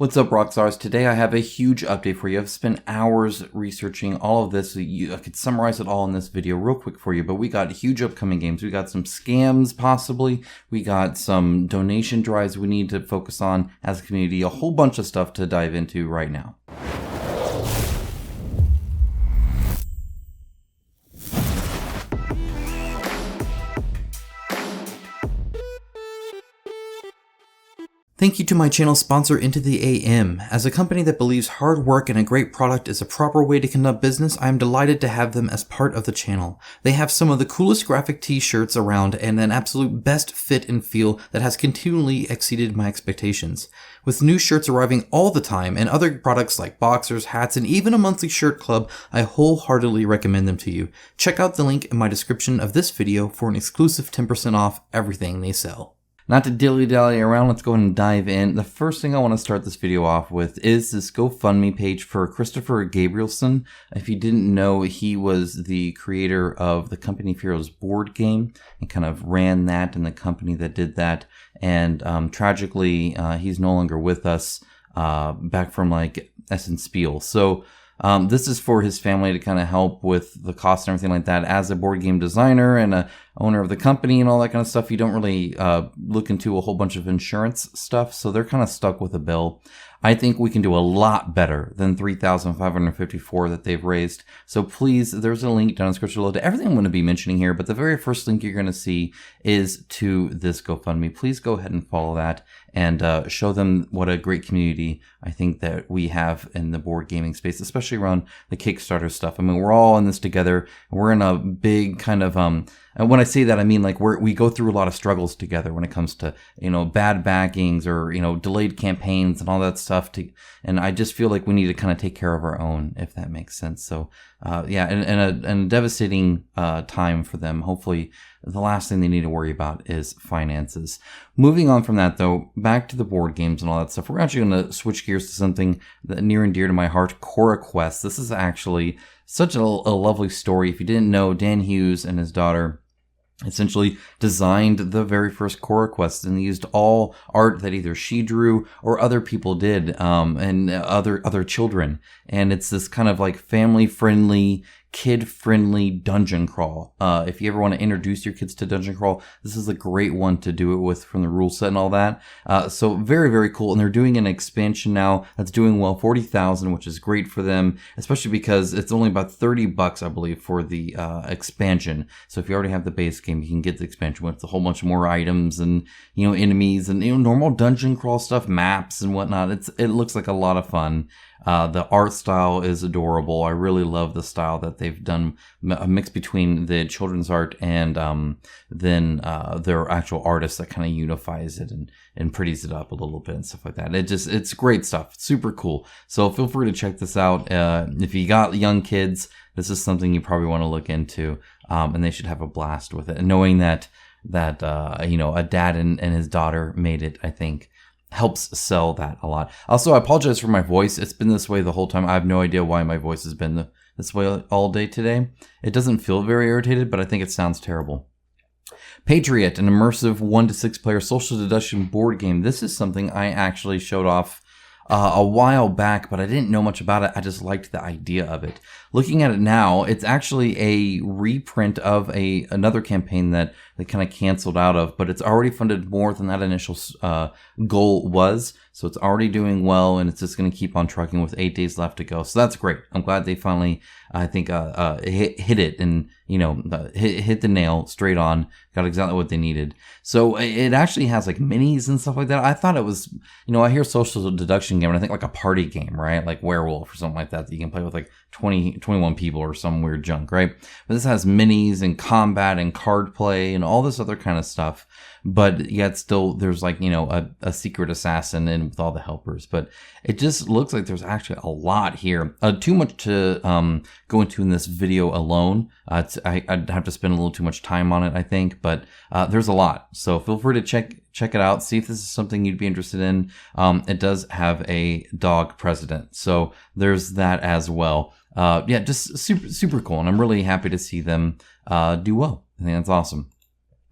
What's up, Rockstars? Today I have a huge update for you. I've spent hours researching all of this. I could summarize it all in this video real quick for you, but we got huge upcoming games. We got some scams, possibly. We got some donation drives we need to focus on as a community. A whole bunch of stuff to dive into right now. Thank you to my channel sponsor Into the AM. As a company that believes hard work and a great product is a proper way to conduct business, I am delighted to have them as part of the channel. They have some of the coolest graphic t-shirts around and an absolute best fit and feel that has continually exceeded my expectations. With new shirts arriving all the time and other products like boxers, hats, and even a monthly shirt club, I wholeheartedly recommend them to you. Check out the link in my description of this video for an exclusive 10% off everything they sell. Not to dilly-dally around, let's go ahead and dive in. The first thing I want to start this video off with is this GoFundMe page for Christopher Gabrielson. If you didn't know, he was the creator of the Company of Heroes board game and kind of ran that and the company that did that. And tragically, he's no longer with us, back from like Essen Spiel. So this is for his family to kind of help with the cost and everything like that. As a board game designer and a owner of the company and all that kind of stuff, you don't really look into a whole bunch of insurance stuff, so they're kind of stuck with a bill. I think we can do a lot better than $3,554 that they've raised. So please, there's a link down in the description below to everything I'm going to be mentioning here, but the very first link you're going to see is to this GoFundMe. Please go ahead and follow that and show them what a great community I think that we have in the board gaming space, especially around the Kickstarter stuff. I mean, we're all in this together. We're in a big kind of, and when I say that, I mean like we go through a lot of struggles together when it comes to, bad backings or, delayed campaigns and all that stuff. And I just feel like we need to kind of take care of our own, if that makes sense. So, yeah, and a devastating time for them. Hopefully, the last thing they need to worry about is finances. Moving on from that, though, back to the board games and all that stuff, we're actually going to switch gears to something that near and dear to my heart, CoraQuest. This is actually such a lovely story. If you didn't know, Dan Hughes and his daughter essentially designed the very first CoraQuest, and they used all art that either she drew or other people did, and other children. And it's this kind of like family-friendly, kid-friendly dungeon crawl. If you ever want to introduce your kids to dungeon crawl, this is a great one to do it with from the rule set and all that. So very, very cool. And they're doing an expansion now that's doing well, 40,000, which is great for them, especially because it's only about $30, I believe, for the expansion. So if you already have the base game, you can get the expansion with a whole bunch more items and, enemies and, normal dungeon crawl stuff, maps and whatnot. It looks like a lot of fun. The art style is adorable. I really love the style that they've done, a mix between the children's art and then their actual artist that kind of unifies it and pretties it up a little bit and stuff like that. It's great stuff. It's super cool. So feel free to check this out. If you got young kids, this is something you probably want to look into, and they should have a blast with it. And knowing that a dad and his daughter made it, I think helps sell that a lot. Also, I apologize for my voice. It's been this way the whole time. I have no idea why my voice has been this way all day today. It doesn't feel very irritated, but I think it sounds terrible. Patriot, an immersive 1 to 6 player social deduction board game. This is something I actually showed off a while back, but I didn't know much about it. I just liked the idea of it. Looking at it now, it's actually a reprint of another campaign that they kind of canceled out of, but it's already funded more than that initial goal was. So it's already doing well, and it's just going to keep on trucking with 8 days left to go. So that's great. I'm glad they finally, I think, hit it and, hit the nail straight on. Got exactly what they needed. So it actually has like minis and stuff like that. I thought it was, I hear social deduction game, and I think like a party game, right? Like Werewolf or something like that you can play with like 21 people or some weird junk, right? But this has minis and combat and card play and all this other kind of stuff. But yet still there's like, a secret assassin and with all the helpers. But it just looks like there's actually a lot here. Too much to go into in this video alone. I'd have to spend a little too much time on it, I think. But there's a lot. So feel free to check it out. See if this is something you'd be interested in. It does have a dog president. So there's that as well. Yeah, just super cool. And I'm really happy to see them do well. I think that's awesome.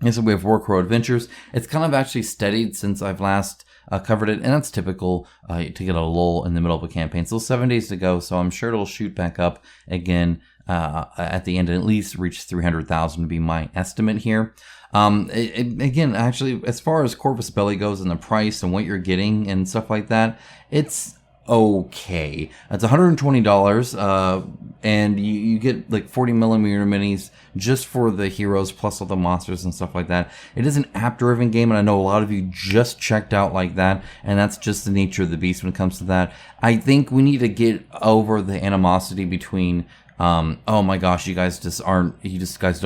And so we have Warcrow Adventures. It's kind of actually steadied since I've last covered it, and that's typical to get a lull in the middle of a campaign. Still 7 days to go, so I'm sure it'll shoot back up again at the end and at least reach 300,000 would be my estimate here. Again, actually, as far as Corvus Belli goes and the price and what you're getting and stuff like that, it's okay. It's $120, and you get like 40mm minis just for the heroes plus all the monsters and stuff like that. It is an app-driven game, and I know a lot of you just checked out like that, and that's just the nature of the beast when it comes to that. I think we need to get over the animosity between, oh my gosh, you guys just guys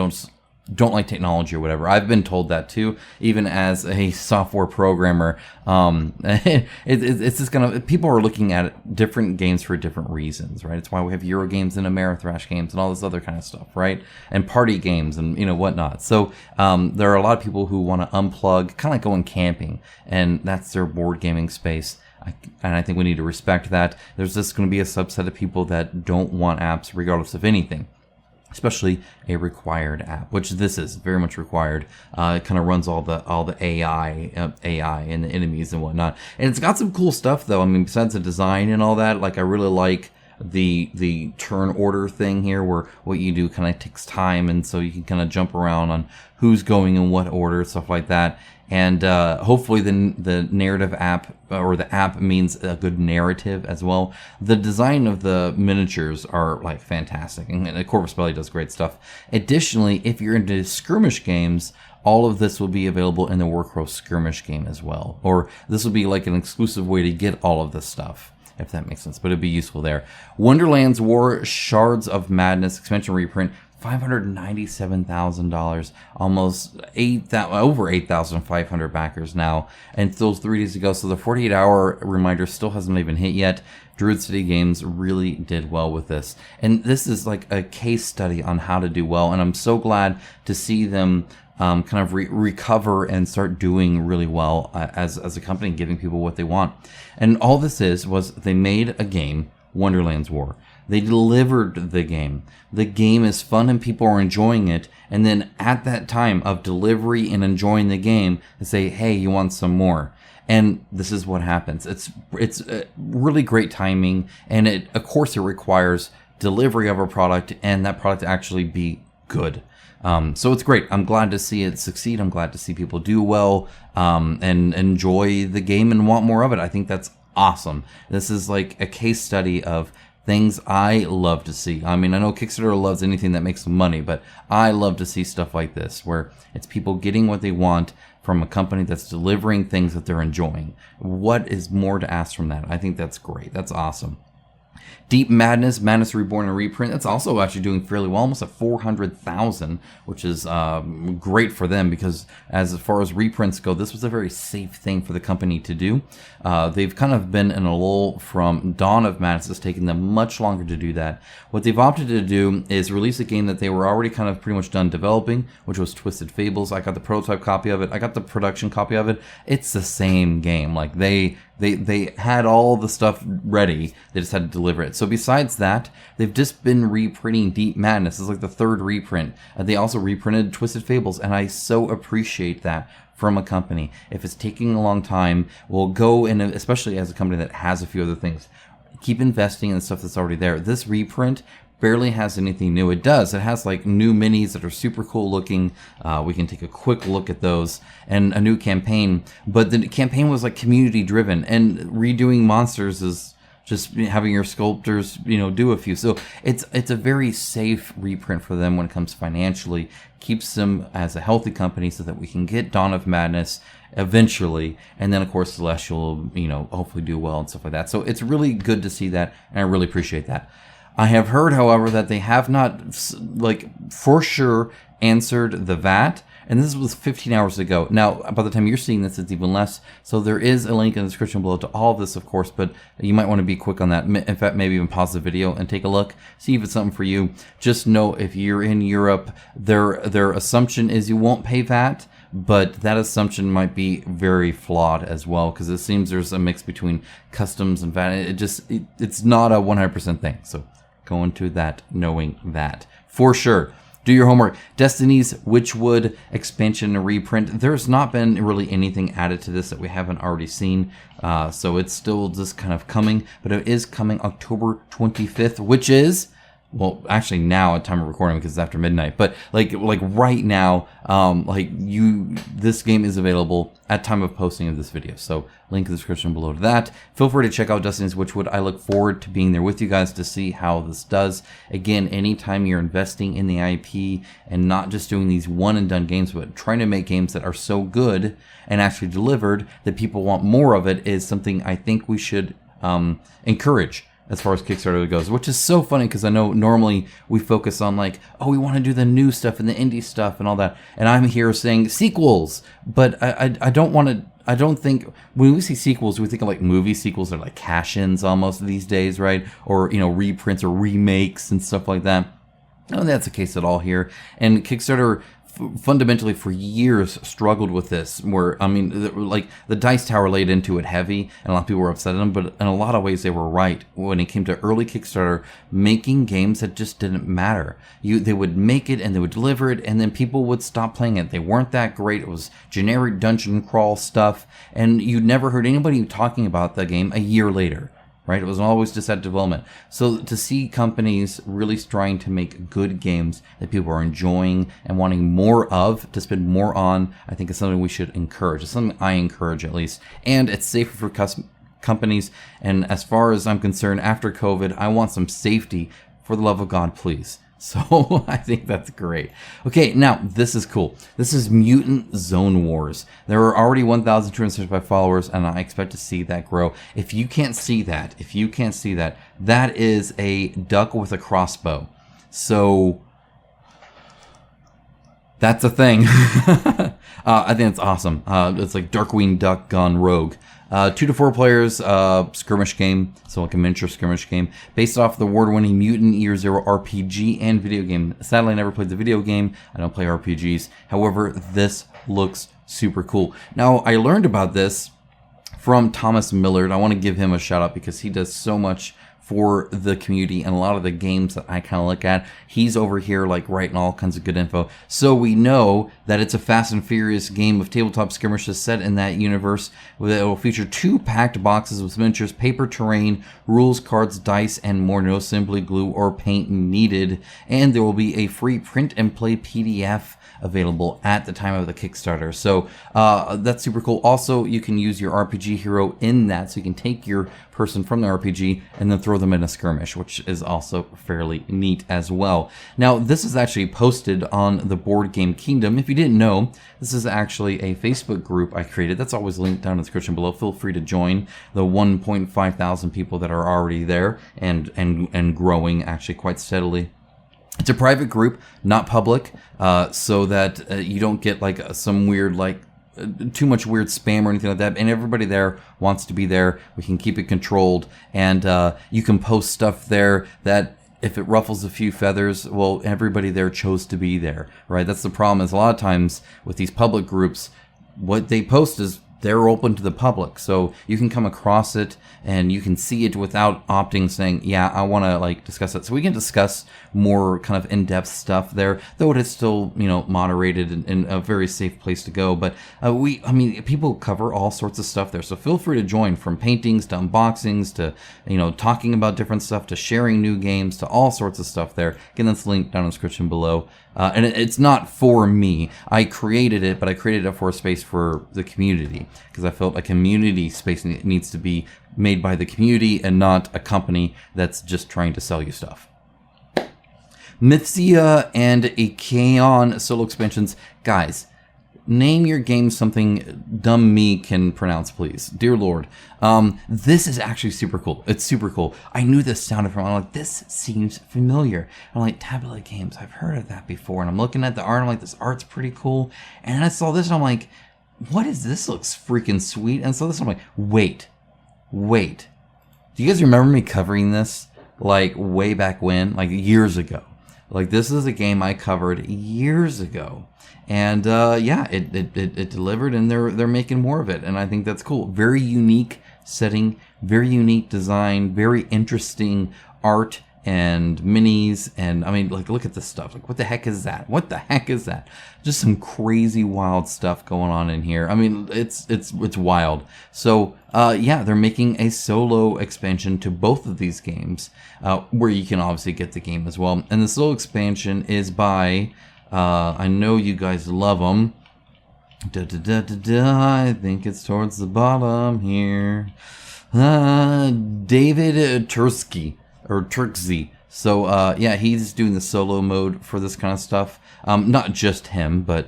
don't like technology or whatever. I've been told that too, even as a software programmer. It's just people are looking at different games for different reasons, right? It's why we have Euro games and Amerithrash games and all this other kind of stuff, right? And party games and whatnot. So there are a lot of people who want to unplug, kind of like going camping, and that's their board gaming space. And I think we need to respect that. There's just going to be a subset of people that don't want apps regardless of anything, especially a required app, which this is very much required. It kind of runs all the AI and the enemies and whatnot. And it's got some cool stuff though. I mean, besides the design and all that, like I really like the turn order thing here, where what you do kind of takes time, and so you can kind of jump around on who's going in what order, stuff like that. And hopefully the narrative app, or the app, means a good narrative as well. The design of the miniatures are like fantastic, and Corvus Belli does great stuff. Additionally, if you're into skirmish games, all of this will be available in the Warcrow skirmish game as well. Or this will be like an exclusive way to get all of this stuff, if that makes sense, but it'd be useful there. Wonderland's War Shards of Madness expansion reprint, $597,000, almost over 8,500 backers now, and still 3 days to go. So the 48-hour reminder still hasn't even hit yet. Druid City Games really did well with this, and this is like a case study on how to do well. And I'm so glad to see them kind of recover and start doing really well as a company, giving people what they want. And all this was they made a game, Wonderland's War. They delivered the game. The game is fun and people are enjoying it. And then at that time of delivery and enjoying the game, they say, hey, you want some more? And this is what happens. It's really great timing. And of course, it requires delivery of a product and that product to actually be good. So it's great. I'm glad to see it succeed. I'm glad to see people do well and enjoy the game and want more of it. I think that's awesome. This is like a case study of things I love to see. I mean, I know Kickstarter loves anything that makes money, but I love to see stuff like this, where it's people getting what they want from a company that's delivering things that they're enjoying. What is more to ask from that? I think that's great. That's awesome. Deep Madness, Madness Reborn and Reprint, that's also actually doing fairly well, almost at 400,000, which is great for them, because as far as reprints go, this was a very safe thing for the company to do. They've kind of been in a lull from Dawn of Madness. It's taken them much longer to do that. What they've opted to do is release a game that they were already kind of pretty much done developing, which was Twisted Fables. I got the prototype copy of it. I got the production copy of it. It's the same game. Like they had all the stuff ready. They just had to deliver it. So besides that, they've just been reprinting Deep Madness. It's like the third reprint. They also reprinted Twisted Fables, and I so appreciate that from a company. If it's taking a long time, we'll go in, especially as a company that has a few other things, keep investing in the stuff that's already there. This reprint barely has anything new. It does. It has like new minis that are super cool looking. We can take a quick look at those, and a new campaign. But the campaign was like community driven, and redoing monsters is just having your sculptors, do a few. So it's a very safe reprint for them when it comes financially. Keeps them as a healthy company so that we can get Dawn of Madness eventually, and then of course Celestial, hopefully do well and stuff like that. So it's really good to see that, and I really appreciate that. I have heard, however, that they have not, for sure answered the VAT, and this was 15 hours ago. Now, by the time you're seeing this, it's even less, so there is a link in the description below to all of this, of course, but you might want to be quick on that. In fact, maybe even pause the video and take a look, see if it's something for you. Just know if you're in Europe, their assumption is you won't pay VAT, but that assumption might be very flawed as well, because it seems there's a mix between customs and VAT. It's not a 100% thing, so go into that knowing that for sure. do your homework. Destinies, Witchwood expansion and reprint. There's not been really anything added to this that we haven't already seen. So it's still just kind of coming, but it is coming October 25th, which is, well, actually now at time of recording because it's after midnight, but like right now, this game is available at time of posting of this video. So link in the description below to that. Feel free to check out Destinies Witchwood. I look forward to being there with you guys to see how this does. Again, anytime you're investing in the IP and not just doing these one and done games, but trying to make games that are so good and actually delivered that people want more of it is something I think we should encourage as far as Kickstarter goes, which is so funny because I know normally we focus on like, oh, we want to do the new stuff and the indie stuff and all that. And I'm here saying sequels, but I don't want to, I don't think, when we see sequels, we think of like movie sequels or like cash-ins almost these days, right? Or, you know, reprints or remakes and stuff like that. I don't think that's the case at all here. And Kickstarter fundamentally for years struggled with this, where I mean, like the dice tower laid into it heavy and a lot of people were upset at them, but in a lot of ways they were right when it came to early Kickstarter making games that just didn't matter. They would make it and they would deliver it and then people would stop playing it. They weren't that great. It was generic dungeon crawl stuff and you never heard anybody talking about the game a year later. Right? It was always just at development. So to see companies really trying to make good games that people are enjoying and wanting more of, to spend more on, I think is something we should encourage. It's something I encourage at least. And it's safer for companies. And as far as I'm concerned, after COVID, I want some safety. For the love of God, please. So I think that's great. Okay, now this is cool. This is Mutant Zone Wars. There are already 1,265 followers, and I expect to see that grow. If you can't see that, that is a duck with a crossbow. So that's a thing. I think it's awesome. It's like Darkwing Duck gone rogue. 2 to 4 players, skirmish game, so like a miniature skirmish game, based off the award-winning Mutant Year Zero RPG and video game. Sadly, I never played the video game. I don't play RPGs. However, this looks super cool. Now, I learned about this from Thomas Millard. I want to give him a shout out because he does so much for the community and a lot of the games that I kind of look at. He's over here like writing all kinds of good info. So we know that it's a Fast and Furious game of tabletop skirmishes set in that universe. It will feature 2 packed boxes with miniatures, paper terrain, rules, cards, dice, and more. No assembly glue or paint needed. And there will be a free print and play PDF available at the time of the Kickstarter. So that's super cool. Also, you can use your RPG hero in that, so you can take your person from the RPG and then throw them in a skirmish, which is also fairly neat as well. Now, this is actually posted on the Board Game Kingdom. If you didn't know, this is actually a Facebook group I created. That's always linked down in the description below. Feel free to join the 1.5 thousand people that are already there and growing actually quite steadily. It's a private group, not public, so that you don't get like some weird, like too much weird spam or anything like that. And everybody there wants to be there. We can keep it controlled, and you can post stuff there that if it ruffles a few feathers, well, everybody there chose to be there, right? That's the problem. Is a lot of times with these public groups, what they post is they're open to the public, so you can come across it and you can see it without opting saying, yeah, I want to like discuss it. So we can discuss more kind of in-depth stuff there, though it is still, you know, moderated and a very safe place to go. But I mean, people cover all sorts of stuff there, so feel free to join, from paintings to unboxings to, you know, talking about different stuff to sharing new games to all sorts of stuff there. Again, that's linked down in the description below. And it's not for me. I created it, but I created it for a space for the community, because I felt a community space needs to be made by the community and not a company that's just trying to sell you stuff. Mysthea and Icaion solo expansions. Guys, name your game something dumb me can pronounce, please. Dear Lord. This is actually super cool. It's super cool. I knew this sounded from, I'm like, this seems familiar. I'm like, Tabula Games, I've heard of that before. And I'm looking at the art, I'm like, this art's pretty cool. And I saw this and I'm like, what is this? Looks freaking sweet. And so this, I'm like, wait. Do you guys remember me covering this like way back when, like years ago? Like, this is a game I covered years ago. And yeah, it delivered, and they're making more of it, and I think that's cool. Very unique setting, very unique design, very interesting art and minis, and I mean, like, look at this stuff. Like, what the heck is that? What the heck is that? Just some crazy wild stuff going on in here. I mean, it's wild. So yeah, they're making a solo expansion to both of these games, where you can obviously get the game as well. And the solo expansion is by I know you guys love them. I think it's towards the bottom here. David Turksy. So yeah, he's doing the solo mode for this kind of stuff. Not just him, but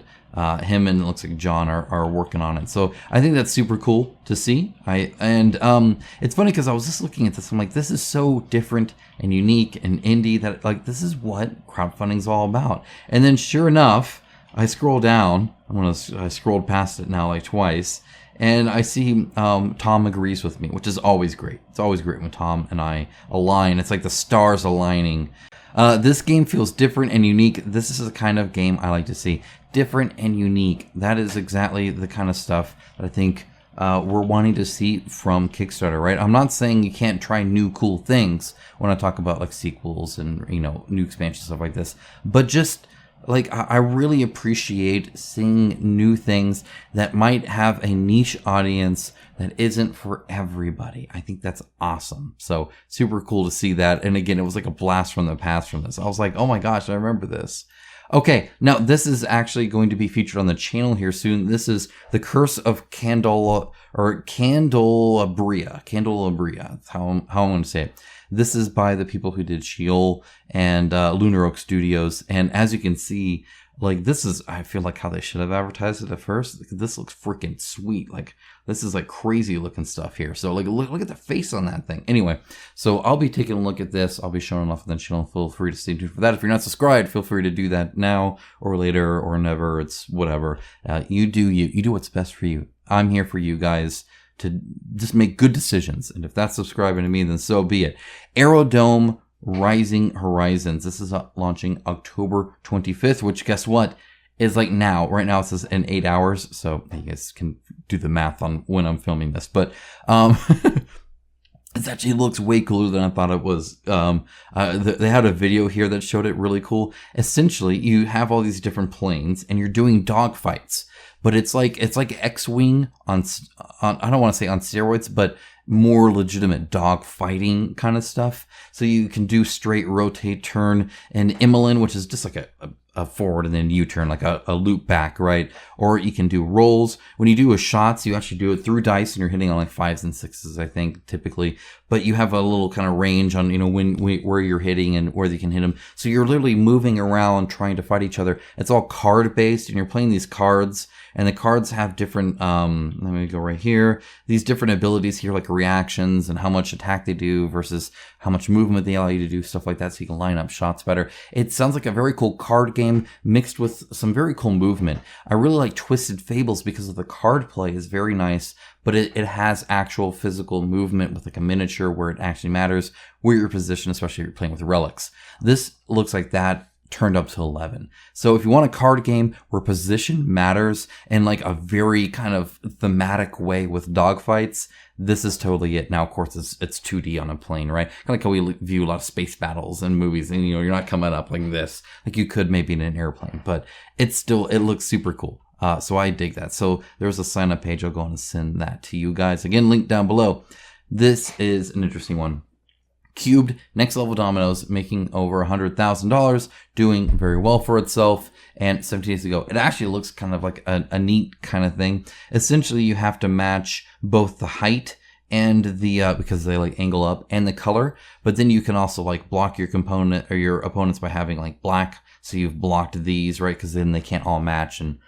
him and it looks like John are working on it. So I think that's super cool to see. It's funny because I was just looking at this. I'm like, this is so different and unique and indie that like this is what crowdfunding's all about. And then sure enough, I scroll down. I scrolled past it now like twice. And I see Tom agrees with me, which is always great. It's always great when Tom and I align. It's like the stars aligning. This game feels different and unique. This is the kind of game I like to see. Different and unique. That is exactly the kind of stuff that I think we're wanting to see from Kickstarter, right? I'm not saying you can't try new cool things when I talk about like sequels and, you know, new expansions, stuff like this. But just like, I really appreciate seeing new things that might have a niche audience that isn't for everybody. I think that's awesome. So super cool to see that. And again, it was like a blast from the past from this. I was like, oh my gosh, I remember this. Okay, now this is actually going to be featured on the channel here soon. This is the Curse of Candelabria. That's how I'm going to say it. This is by the people who did Sheol and Lunar Oak Studios. And as you can see, like this is, I feel like how they should have advertised it at first. This looks freaking sweet. Like this is like crazy looking stuff here. So like look at the face on that thing. Anyway, so I'll be taking a look at this. I'll be showing off on the channel. Feel free to stay tuned for that. If you're not subscribed, feel free to do that now or later or never. It's whatever. You do what's best for you. I'm here for you guys to just make good decisions. And if that's subscribing to me, then so be it. Aerodome Rising Horizons. This is launching October 25th, which guess what? Is like now. Right now it says in 8 hours. So you guys can do the math on when I'm filming this. But it actually looks way cooler than I thought it was. They had a video here that showed it really cool. Essentially, you have all these different planes and you're doing dogfights. But it's like X-Wing on I don't want to say on steroids, but more legitimate dog fighting kind of stuff. So you can do straight, rotate, turn, and Immelin, which is just like a forward and then U-turn, like a loop back, right? Or you can do rolls. When you do a shots, you actually do it through dice and you're hitting on like 5s and 6s, I think, typically. But you have a little kind of range on, you know, where you're hitting and where you can hit them. So you're literally moving around trying to fight each other. It's all card based and you're playing these cards. And the cards have different, let me go right here. These different abilities here, like reactions and how much attack they do versus how much movement they allow you to do, stuff like that, so you can line up shots better. It sounds like a very cool card game mixed with some very cool movement. I really like Twisted Fables because of the card play is very nice, but it has actual physical movement with like a miniature where it actually matters where you're positioned, especially if you're playing with relics. This looks like that turned up to 11. So if you want a card game where position matters in like a very kind of thematic way with dogfights, this is totally it. Now, of course, it's 2D on a plane, right? Kind of like how we view a lot of space battles in movies, and you know, you're not coming up like this, like you could maybe in an airplane, but it looks super cool. So I dig that. So there's a sign up page. I'll go and send that to you guys. Again, link down below. This is an interesting one. Cubed, next level dominoes, making over $100,000, doing very well for itself. And 17 days ago, it actually looks kind of like a neat kind of thing. Essentially, you have to match both the height and the, because they like angle up, and the color. But then you can also like block your component or your opponents by having like black. So you've blocked these, right? Because then they can't all match and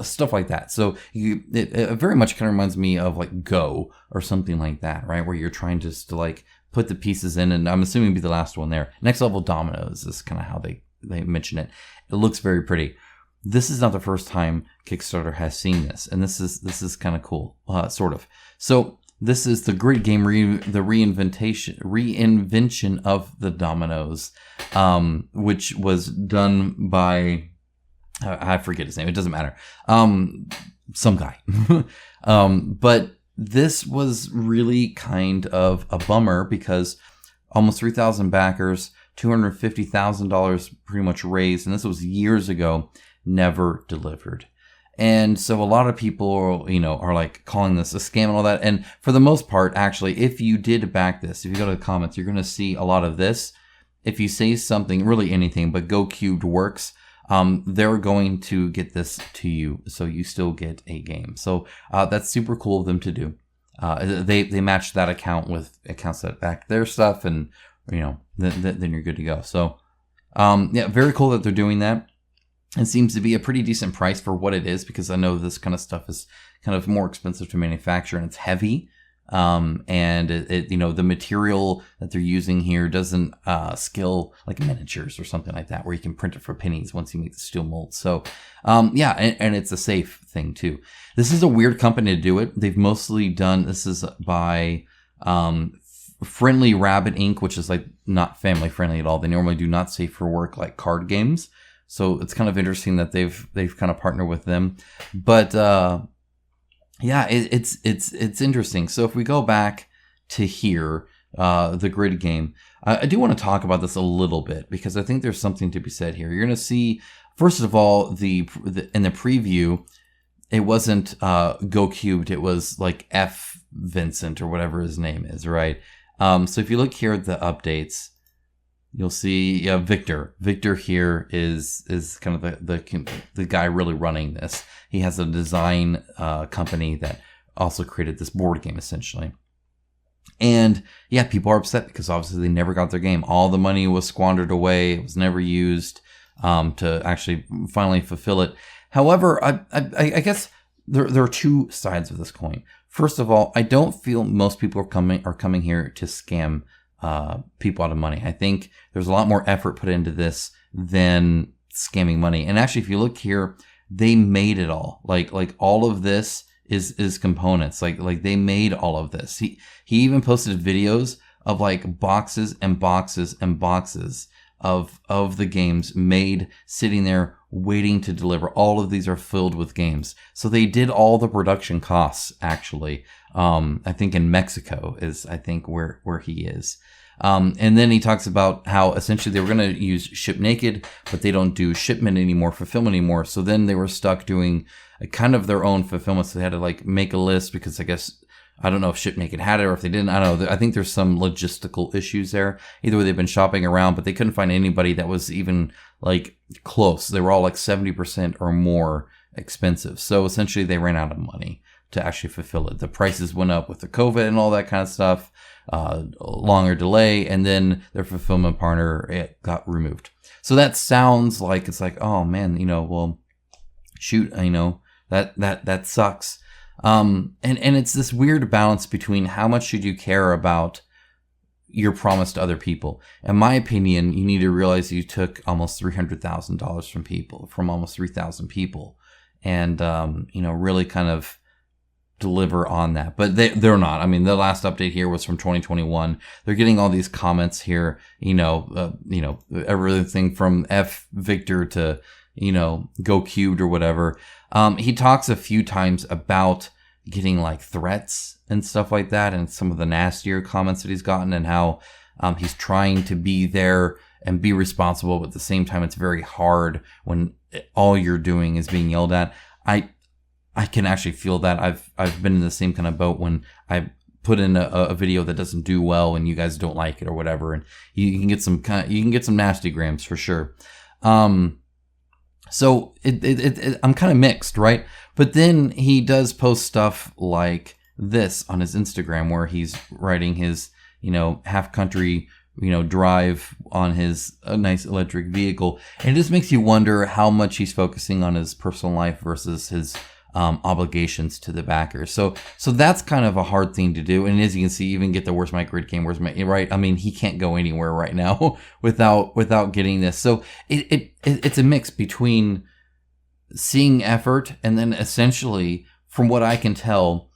stuff like that. So it very much kind of reminds me of like Go or something like that, right? Where you're trying just to like put the pieces in, and I'm assuming it'd be the last one there. Next level dominoes is kind of how they mention it. It looks very pretty. This is not the first time Kickstarter has seen this, and this is kind of cool, sort of. So this is the grid game, the reinvention of the dominoes, which was done by I forget his name. It doesn't matter. Some guy, but. This was really kind of a bummer because almost 3,000 backers, $250,000 pretty much raised, and this was years ago, never delivered. And so a lot of people, are like calling this a scam and all that. And for the most part, actually, if you did back this, if you go to the comments, you're going to see a lot of this. If you say something, really anything, but Go Cubed works, they're going to get this to you, so you still get a game. So that's super cool of them to do. They match that account with accounts that back their stuff, and then you're good to go. So very cool that they're doing that. It seems to be a pretty decent price for what it is, because I know this kind of stuff is kind of more expensive to manufacture, and it's heavy. And it the material that they're using here doesn't scale like miniatures or something like that, where you can print it for pennies once you make the steel mold. So and it's a safe thing too. This is a weird company to do it. They've mostly done, this is by Friendly Rabbit Inc., which is like not family friendly at all. They normally do not safe for work like card games. So it's kind of interesting that they've kind of partnered with them. But it's interesting. So if we go back to here, the grid game, I do want to talk about this a little bit, because I think there's something to be said here. You're going to see, first of all, the in the preview, it wasn't Go Cubed. It was like F Vincent or whatever his name is, right? So if you look here at the updates, you'll see Victor. Victor here is kind of the guy really running this. He has a design company that also created this board game, essentially. And people are upset because obviously they never got their game. All the money was squandered away. It was never used to actually finally fulfill it. However, I guess there are two sides of this coin. First of all, I don't feel most people are coming here to scam people out of money. I think there's a lot more effort put into this than scamming money. And actually, if you look here, they made it all. Like all of this is components. Like they made all of this. He even posted videos of like boxes and boxes and boxes of the games made, sitting there waiting to deliver. All of these are filled with games. So they did all the production costs, actually. I think in Mexico is, I think, where he is. And then he talks about how essentially they were going to use Ship Naked, but they don't do shipment anymore, fulfillment anymore. So then they were stuck doing a kind of their own fulfillment. So they had to like make a list, because I guess, I don't know if Ship Naked had it or if they didn't. I don't know. I think there's some logistical issues there. Either way, they've been shopping around, but they couldn't find anybody that was even like close. They were all like 70% or more expensive. So essentially they ran out of money to actually fulfill it. The prices went up with the COVID and all that kind of stuff, longer delay, and then their fulfillment partner, it got removed. So that sounds like it's like, oh man, well, shoot, that sucks. And it's this weird balance between how much should you care about your promise to other people. In my opinion, you need to realize you took almost $300,000 from almost 3,000 people, and really kind of deliver on that. But they're not. I mean, the last update here was from 2021. They're getting all these comments here, everything from F Victor to Go Cubed or whatever. He talks a few times about getting like threats and stuff like that, and some of the nastier comments that he's gotten, and how he's trying to be there and be responsible, but at the same time it's very hard when all you're doing is being yelled at. I can actually feel that. I've been in the same kind of boat when I put in a video that doesn't do well and you guys don't like it or whatever, and you can get some nasty grams for sure. So I'm kind of mixed, right? But then he does post stuff like this on his Instagram, where he's riding his, half country, drive on his nice electric vehicle. And it just makes you wonder how much he's focusing on his personal life versus his obligations to the backers. So that's kind of a hard thing to do. And as you can see, even get the where's my grid game, right? I mean, he can't go anywhere right now without getting this. So it's a mix between seeing effort and then essentially, from what I can tell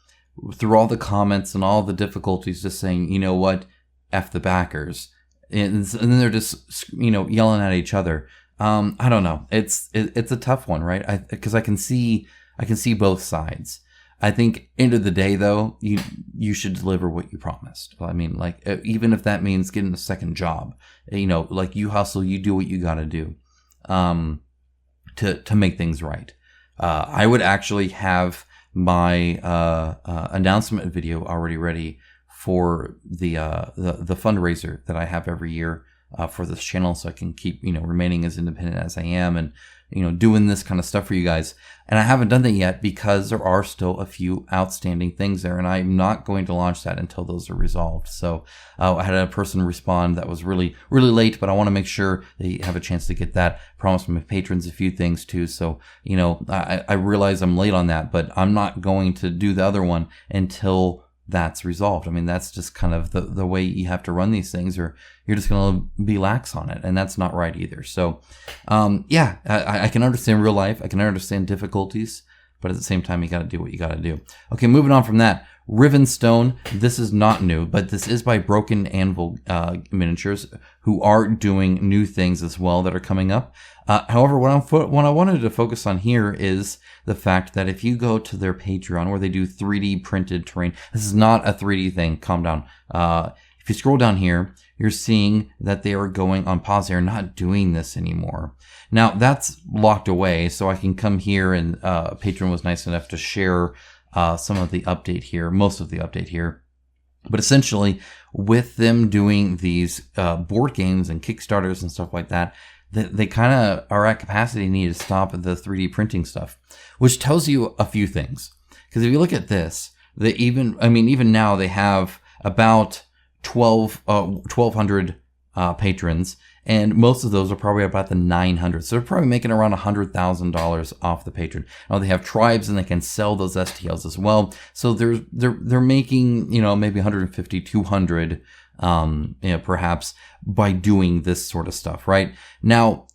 through all the comments and all the difficulties, just saying, you know what, F the backers. And then they're just, yelling at each other. I don't know. It's a tough one, right? Because I can see both sides. I think end of the day though, you should deliver what you promised. I mean, like, even if that means getting a second job, you know, like, you hustle, you do what you got to do, to make things right. I would actually have my announcement video already ready for the fundraiser that I have every year for this channel, so I can keep, you know, remaining as independent as I am, and, you know, doing this kind of stuff for you guys. And I haven't done that yet because there are still a few outstanding things there, and I'm not going to launch that until those are resolved. So I had a person respond that was really, really late, but I want to make sure they have a chance to get that. Promised my patrons a few things too. So, you know, I realize I'm late on that, but I'm not going to do the other one until that's resolved. I mean, that's just kind of the way you have to run these things, or you're just going to be lax on it, and that's not right either. So, yeah, I can understand real life. I can understand difficulties, but at the same time, you got to do what you got to do. Okay, moving on from that. Rivenstone, this is not new, but this is by Broken Anvil Miniatures, who are doing new things as well that are coming up. However, what I wanted to focus on here is the fact that if you go to their Patreon, where they do 3D printed terrain, this is not a 3D thing, calm down. If you scroll down here, you're seeing that they are going on pause. They're not doing this anymore. Now, that's locked away, so I can come here, and Patreon was nice enough to share some of the update here, most of the update here. But essentially, with them doing these board games and Kickstarters and stuff like that, they kind of are at capacity, need to stop the 3D printing stuff, which tells you a few things. Because if you look at this, even now they have about 1,200 patrons, and most of those are probably about the 900. So they're probably making around $100,000 off the patron. Now they have tribes, and they can sell those STLs as well. So they're making, you know, maybe 150, 200, you know, perhaps, by doing this sort of stuff, right? Now,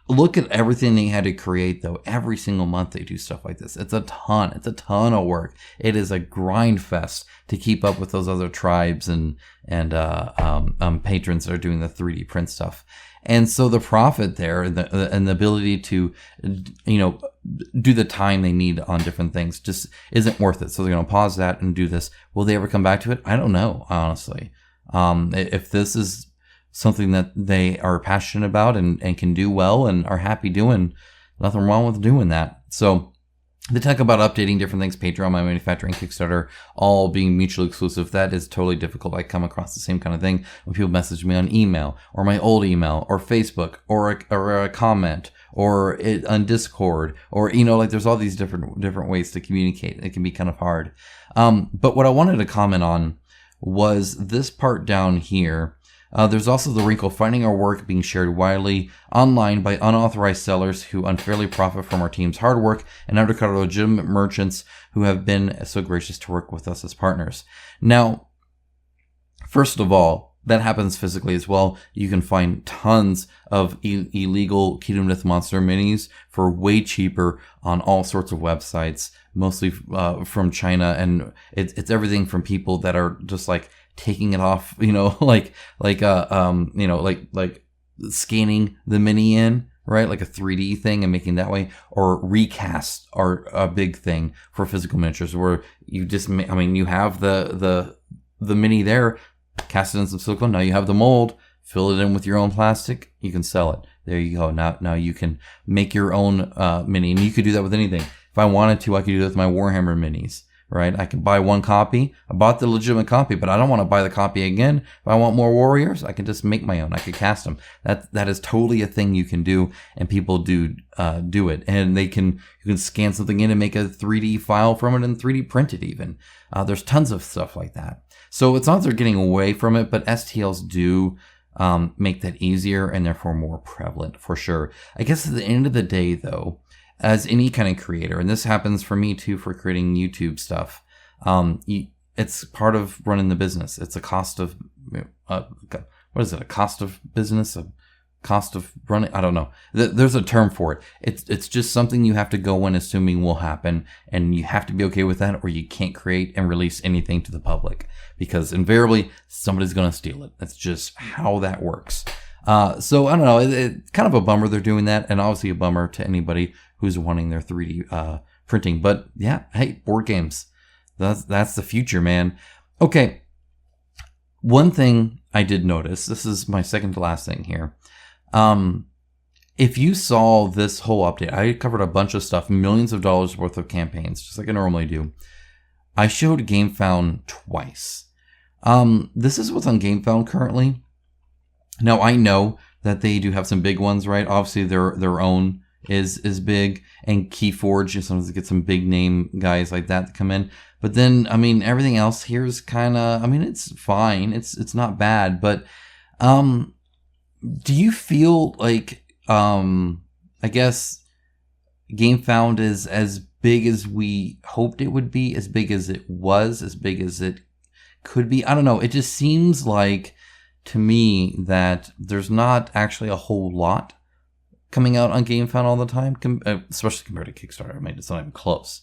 look at everything they had to create, though. Every single month they do stuff like this. It's a ton of work. It is a grind fest to keep up with those other tribes and patrons that are doing the 3D print stuff. And so the profit there, and the ability to, you know, do the time they need on different things just isn't worth it. So they're going to pause that and do this. Will they ever come back to it? I don't know, honestly. If this is something that they are passionate about and can do well and are happy doing, nothing wrong with doing that. So they talk about updating different things, Patreon, My Manufacturing, Kickstarter, all being mutually exclusive. That is totally difficult. I come across the same kind of thing when people message me on email, or my old email, or Facebook, or a comment, or on Discord, or, you know, like, there's all these different ways to communicate. It can be kind of hard. But what I wanted to comment on was this part down here. There's also the wrinkle, finding our work being shared widely online by unauthorized sellers who unfairly profit from our team's hard work and undercut our legitimate merchants who have been so gracious to work with us as partners. Now, first of all, that happens physically as well. You can find tons of illegal Kingdom Death Monster minis for way cheaper on all sorts of websites, mostly from China, and it's everything from people that are just like taking it off, you know, like scanning the mini in, right? Like a 3D thing and making that way, or recast are a big thing for physical miniatures, where you just, you have the mini there, cast it in some silicone. Now you have the mold, fill it in with your own plastic, you can sell it. There you go. Now you can make your own mini, and you could do that with anything. If I wanted to, I could do that with my Warhammer minis. Right? I could buy one copy. I bought the legitimate copy, but I don't want to buy the copy again. If I want more warriors, I can just make my own. I could cast them. That is totally a thing you can do, and people do it. And you can scan something in and make a 3D file from it and 3D print it even. There's tons of stuff like that. So it's not that they're getting away from it, but STLs do make that easier and therefore more prevalent for sure. I guess at the end of the day, though, as any kind of creator, and this happens for me too for creating YouTube stuff, it's part of running the business. It's a cost of, what is it? A cost of business? A cost of running? I don't know. There's a term for it. It's just something you have to go in assuming will happen, and you have to be okay with that, or you can't create and release anything to the public, because invariably somebody's going to steal it. That's just how that works. So I don't know. It's kind of a bummer they're doing that, and obviously a bummer to anybody who's wanting their 3D printing. But yeah, hey, board games. That's the future, man. Okay. One thing I did notice, this is my second to last thing here. If you saw this whole update, I covered a bunch of stuff, millions of dollars worth of campaigns, just like I normally do. I showed Gamefound twice. This is what's on Gamefound currently. Now, I know that they do have some big ones, right? Obviously, their own is big, and Keyforge, you sometimes get some big name guys like that to come in. But then, I mean, everything else here is kind of, I mean, it's fine. It's not bad, but do you feel like, I guess Gamefound is as big as we hoped it would be, as big as it was, as big as it could be? I don't know. It just seems like to me that there's not actually a whole lot coming out on Gamefound all the time, especially compared to Kickstarter. I mean, it's not even close.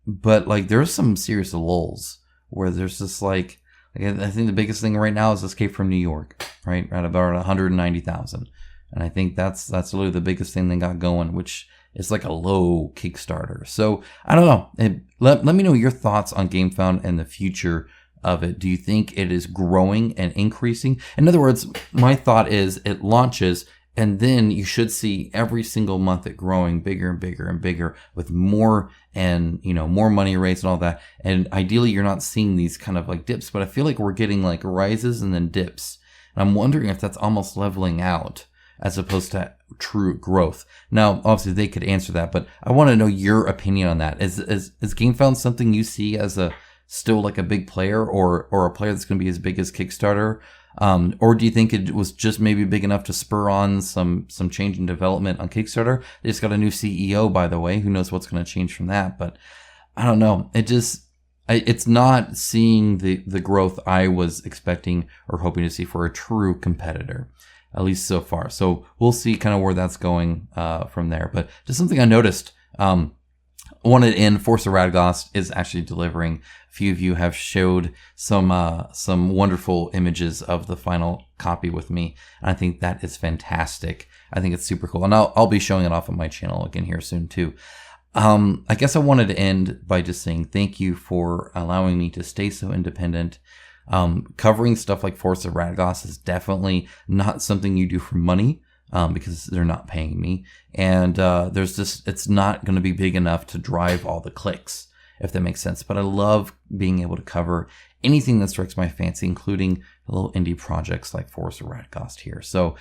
But like, there's some serious lulls where there's just like I think the biggest thing right now is Escape from New York, right? At about 190,000. And I think that's literally the biggest thing they got going, which is like a low Kickstarter. So I don't know. Let me know your thoughts on Gamefound and the future of it. Do you think it is growing and increasing? In other words, my thought is it launches and then you should see every single month it growing bigger and bigger and bigger with more and, more money raised and all that. And ideally you're not seeing these kind of like dips, but I feel like we're getting like rises and then dips. And I'm wondering if that's almost leveling out as opposed to true growth. Now, obviously they could answer that, but I want to know your opinion on that. Is Gamefound something you see as still like a big player or a player that's going to be as big as Kickstarter? Or do you think it was just maybe big enough to spur on some change in development on Kickstarter? They just got a new CEO, by the way. Who knows what's going to change from that? But I don't know. It's not seeing the growth I was expecting or hoping to see for a true competitor, at least so far. So we'll see kind of where that's going from there. But just something I noticed. Wanted in Force of Radgost is actually delivering. A few of you have showed some wonderful images of the final copy with me. And I think that is fantastic. I think it's super cool. And I'll be showing it off on my channel again here soon too. I guess I wanted to end by just saying thank you for allowing me to stay so independent. Covering stuff like Force of Radgost is definitely not something you do for money. Because they're not paying me. And it's not going to be big enough to drive all the clicks, if that makes sense. But I love being able to cover anything that strikes my fancy, including little indie projects like Force of Radgost here. So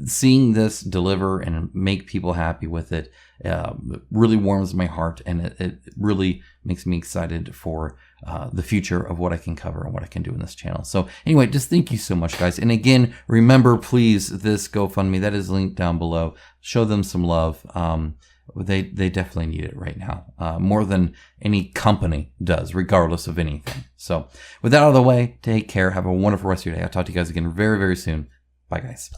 seeing this deliver and make people happy with it really warms my heart, and it really makes me excited for the future of what I can cover and what I can do in this channel. So anyway, just thank you so much, guys. And again, remember, please, this GoFundMe, that is linked down below. Show them some love. They definitely need it right now, more than any company does, regardless of anything. So with that out of the way, take care. Have a wonderful rest of your day. I'll talk to you guys again very, very soon. Bye, guys.